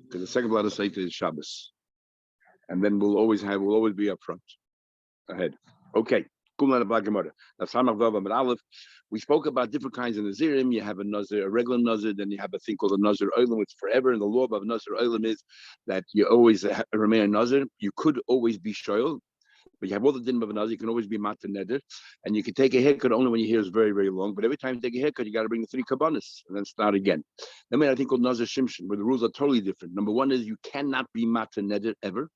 because the second blood of Satan is Shabbos, and then we'll always be up front, ahead. Okay. We spoke about different kinds of Nazirim. You have a Nazir, a regular Nazir, then you have a thing called a Nazir Olam, which forever. And the law of Nazir Olam is that you always remain a Nazir. You could always be Shoyl, but you have all the din of a Nazir. You can always be Matan Neder, and you can take a haircut only when your hair is very, very long. But every time you take a haircut, you got to bring the 3 kabbanis and then start again. Then I think called Nazir Shimshon, where the rules are totally different. Number one is you cannot be Matan Neder ever.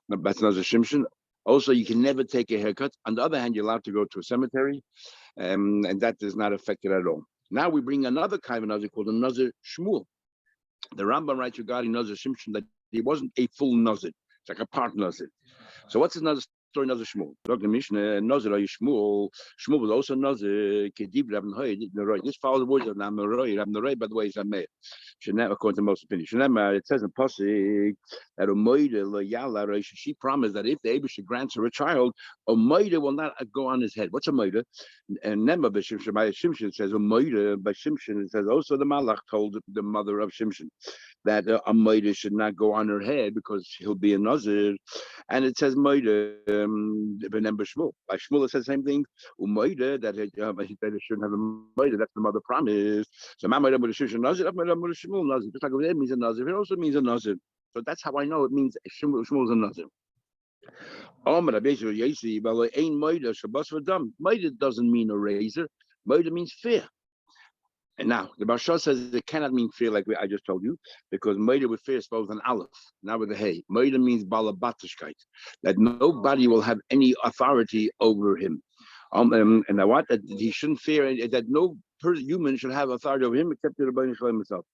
That's Nazir Shimshon. Also, you can never take a haircut. On the other hand, you're allowed to go to a cemetery, and that is not affected at all. Now we bring another kind of Nazir called a Nazir Shmuel. The Rambam writes regarding Nazir Shimshon that he wasn't a full Nazir. It's like a part Nazir. So what's another story, Nazir Shmuel? Dr. Mishnah, Nazir Shmuel. Shmuel was also Nazir. This follows the words of Namoroi. Namoroi, by the way, is Ameh. According to most opinions. It says in Pasuk that she promised that if the Abishah grants her a child, a Moida will not go on his head. What's a Moida? And Nema by Shimshon says a Moida by Shimshon. It says also the Malach told the mother of Shimshon that a Moida should not go on her head because he'll be a Nazir. And it says Moida remember Shmuel. By Shmuel it says the same thing. Moida that it shouldn't have a Moida. That's the mother promised. So my Moida with Shimshon Nazir, Shmuel Nazir. Just like it means a Nazir, it also means a Nazir. So that's how I know it means Shmuel is a Nazir. Moida doesn't mean a razor. Moida means fear. And now the Barsha says it cannot mean fear like I just told you, because Moida with fear is spelled with an aleph, not with a hey. Moida means balabatishkeit, that nobody will have any authority over him. And I want that he shouldn't fear, that no human should have authority over him except the Rebbeinu Shalom himself.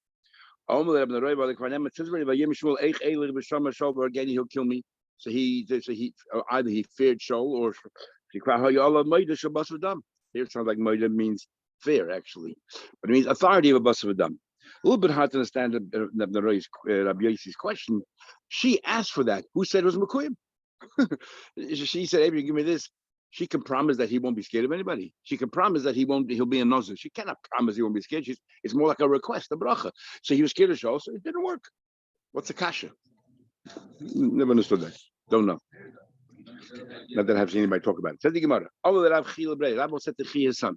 It says again, he'll kill me. So he either he feared Shaul or here it sounds like Moida means fear actually, but it means authority of a bus of a dam. A little bit hard to understand Rabbi Yossi's question. She asked for that. Who said it was Mekuyim? She said, "Hey, give me this." She can promise that he won't be scared of anybody. She can promise that he'll be a Nazir. She cannot promise he won't be scared. It's more like a request, a bracha. So he was scared of Shaul, so it didn't work. What's the kasha? Never understood that. Don't know. Not that I've seen anybody talk about it. Says the Gemara. Rabbi said to his son,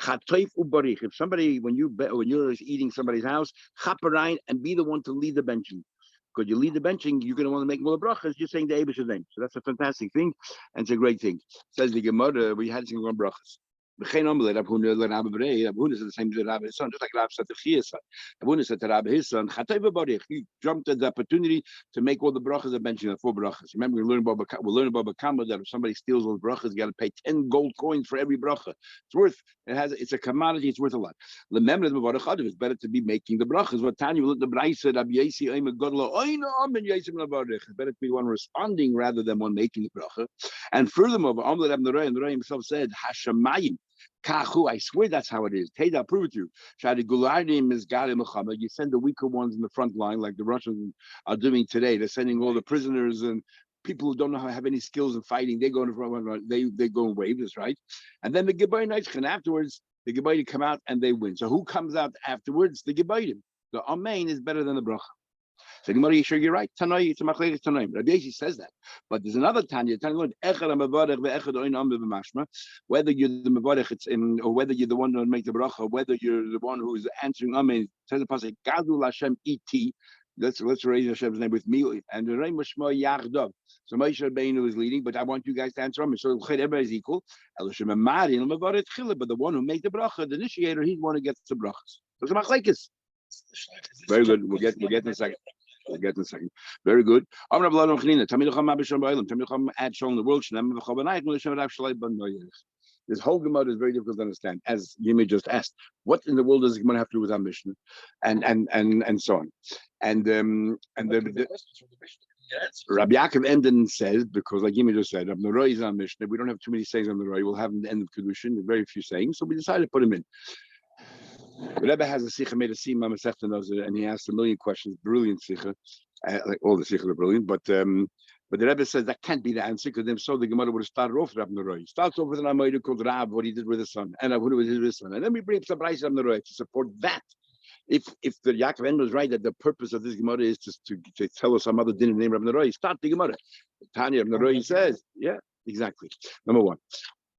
if somebody, when you're eating somebody's house, chaparain and be the one to lead the benching. Because you lead the benching, you're going to want to make more brachas. You're saying the Eibish's name, so that's a fantastic thing, and it's a great thing. Says the Gemara, we had to sing one brachas. Abuna said the same to Rabbi his son, just like Rabbi said to his son. Abuna said to Rabbi his son, he jumped at the opportunity to make all the brachas of benching, the 4 brachas. Remember, we learn about Bakama that if somebody steals those brachas, you got to pay 10 gold coins for every bracha. It's a commodity, it's worth a lot. Remember, it's better to be making the brachas. What Tanya will look the Braisa, Rabbi Yasi, it's better to be one responding rather than one making the bracha. And furthermore, the Ray himself said, Hashemayim. Kachu, I swear that's how it is. Teda, I'll prove it to you. You send the weaker ones in the front line, like the Russians are doing today. They're sending all the prisoners and people who don't know how to have any skills in fighting. They go in the front, they go in waves, right? And then the Gebayim afterwards, the Gebayim come out and they win. So who comes out afterwards? The Gebayim. The Amen is better than the Bracha. So Gemara, you sure you're right? Tanoi, it's a machlekes Tanoim. Rabbi Yosi says that, but there's another Tanya. Whether you're the mevarech, or whether you're the one who make the bracha, whether you're the one who is answering Amen. Says the pasuk, Gadol Hashem iti. Let's raise Hashem's name with me. And the Reim Shmo Yachdov. So Moshe Rabbeinu is leading, but I want you guys to answer Amen. So everybody is equal. But the one who makes the bracha, the initiator, he's the one who gets the brachas. So it's a machlekes. Very good. We'll get in a second. Very good. This whole Gemara is very difficult to understand, as Yimi just asked. What in the world does the Gemara have to do with our Mishnah, and so on, and the Rabbi Yaakov Emden says, because like Yimi just said, the Roy is our Mishnah. We don't have too many sayings on the Roy. We'll have in the end of Kedushin very few sayings, so we decided to put him in. The Rebbe has a sikha made a sima Masechta Nazir, and he asked a million questions. Brilliant sikha, like all the sikhas are brilliant. But the Rebbe says that can't be the answer, because then so the Gemara would have started off with Rav Neroy. He starts off with an Amaydu called Rav, what he did with his son, and what he did with his son, and then we bring up some Rav Neroy to support that. if the Yaakov Ender was right that the purpose of this Gemara is just to tell us some other din in the name of Rabbi Neroi, start the Gemara. Tanya Rabbi Neroi says, yeah, exactly. Number one.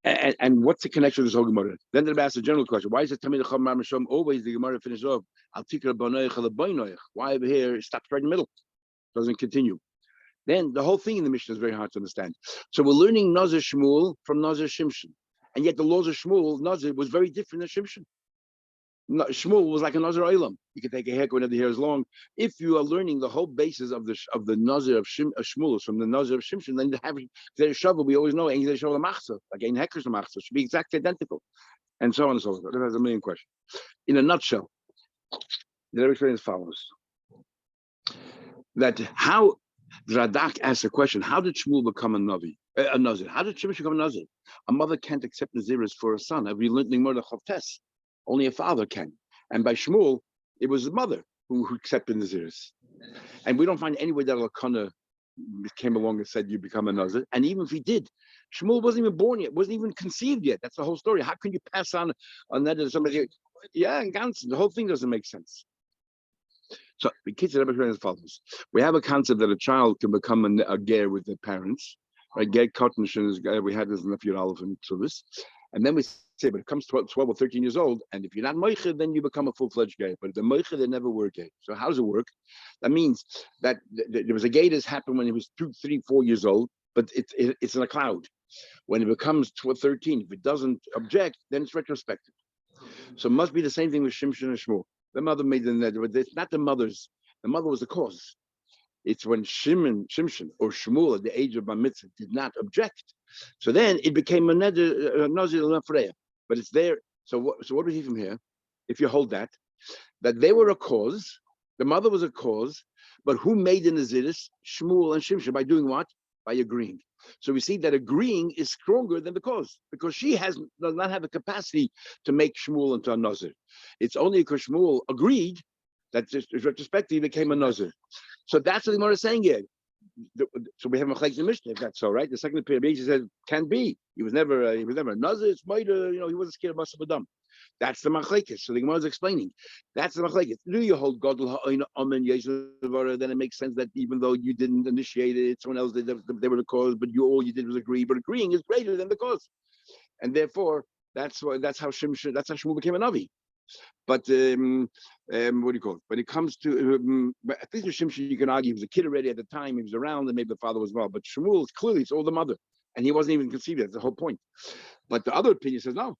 And what's the connection with this whole Gemara? Then the Rebbe asks a general question. Why is it Tamid Cham Mishom always the Gemara finishes off? Al Tikra Banoich Al Banoich. Why over here it stops right in the middle? Doesn't continue. Then the whole thing in the Mishnah is very hard to understand. So we're learning Nazir Shmuel from Nazir Shimshon. And yet the laws of Shmuel, Nazir, was very different than Shimshon. Shmuel was like a Nazir Olam. You can take a haircut whenever the hair is long. If you are learning the whole basis of the Nazir of Shmuel from the Nazir of Shimshon, then the Shavuot, we always know, like Ein Hekers Machzor, should be exactly identical. And so on and so forth. That has a million questions. In a nutshell, the Rebbe explains as follows. That how the Radak asks a question, how did Shmuel become a Nazir? How did Shimshon become a Nazir? A mother can't accept Naziris for a son. Have we learned in Mordech Chavtes? Only a father can. And by Shmuel, it was the mother who accepted Naziris. And we don't find any way that Elkanah came along and said, you become a Nazir. And even if he did, Shmuel wasn't even born yet, wasn't even conceived yet. That's the whole story. How can you pass on that to somebody? Yeah, and the whole thing doesn't make sense. So the kids are as follows. We have a concept that a child can become a ger with their parents. Right? Ger Kotnishin is we had this in the Fjord Aleph and Tzuvis. And then we say, but it comes 12 or 13 years old, and if you're not moiche, then you become a full-fledged gay. But the moiche, they never were gay. So how does it work? That means that there was a gay that happened when he was 2, 3, 4 years old, but it's in a cloud. When it becomes 12, 13, if it doesn't object, then it's retrospective. So it must be the same thing with Shimshon and Shmuel. The mother made it's not the mother's. The mother was the cause. It's when Shimshon or Shmuel at the age of Bar Mitzvah did not object. So then it became a Nazir Freya. But it's there. So what do we see from here? If you hold that they were a cause, the mother was a cause, but who made the Naziris? Shmuel and Shimshon. By doing what? By agreeing. So we see that agreeing is stronger than the cause, because she does not have the capacity to make Shmuel into a Nazir. It's only because Shmuel agreed that retrospectively became a Nazir. So that's what the Gemara is saying here. So we have a Machlekes Mishnah, if that's so, right? The second period, he said, can be. He was never a Nazir. It's Maida, he wasn't scared of Masav Adam. That's the Machlekes. So the Gemara is explaining. That's the Machlekes. Do you hold Gadol Ha'oin Amen Yeshu? Then it makes sense that even though you didn't initiate it, someone else did. They were the cause, but all you did was agree. But agreeing is greater than the cause, and therefore that's how Shmuel became a Navi. But what do you call it? When it comes to at least with Shimshon, you can argue he was a kid already at the time. He was around, and maybe the father was well. But Shmuel is clearly it's all the mother, and he wasn't even conceived. That's the whole point. But the other opinion says no.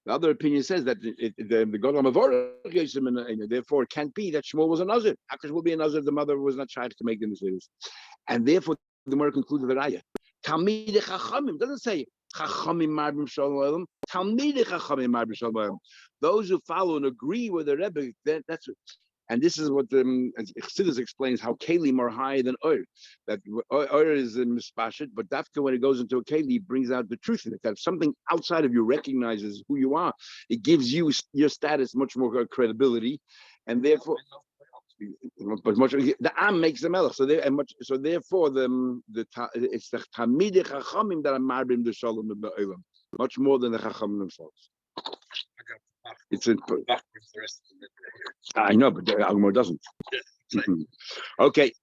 The other opinion says that the God of Mavorah, therefore it can't be that Shmuel was a Nazir. How could Shmuel be a Nazir if the mother was not trying to make the Naziris? And therefore the Gemara concludes the Raya. Talmidei Chachamim doesn't say Chachamim Marbim Shalom. Talmidei Chachamim Marbim Shalom. Those who follow and agree with the Rebbe, that's it. And this is what Chassidus explains how Kalim are higher than Oir. That Oir is mispashet, but Dafka, when it goes into a Kali, brings out the truth in it. That if something outside of you recognizes who you are, it gives you your status much more credibility, and therefore, but much the Am makes the Melech. So therefore, it's the Tamidei Chachamim that are marbim the Shalom of the Olam, much more than the Chachamim themselves. It's I know, but Almor doesn't. Okay.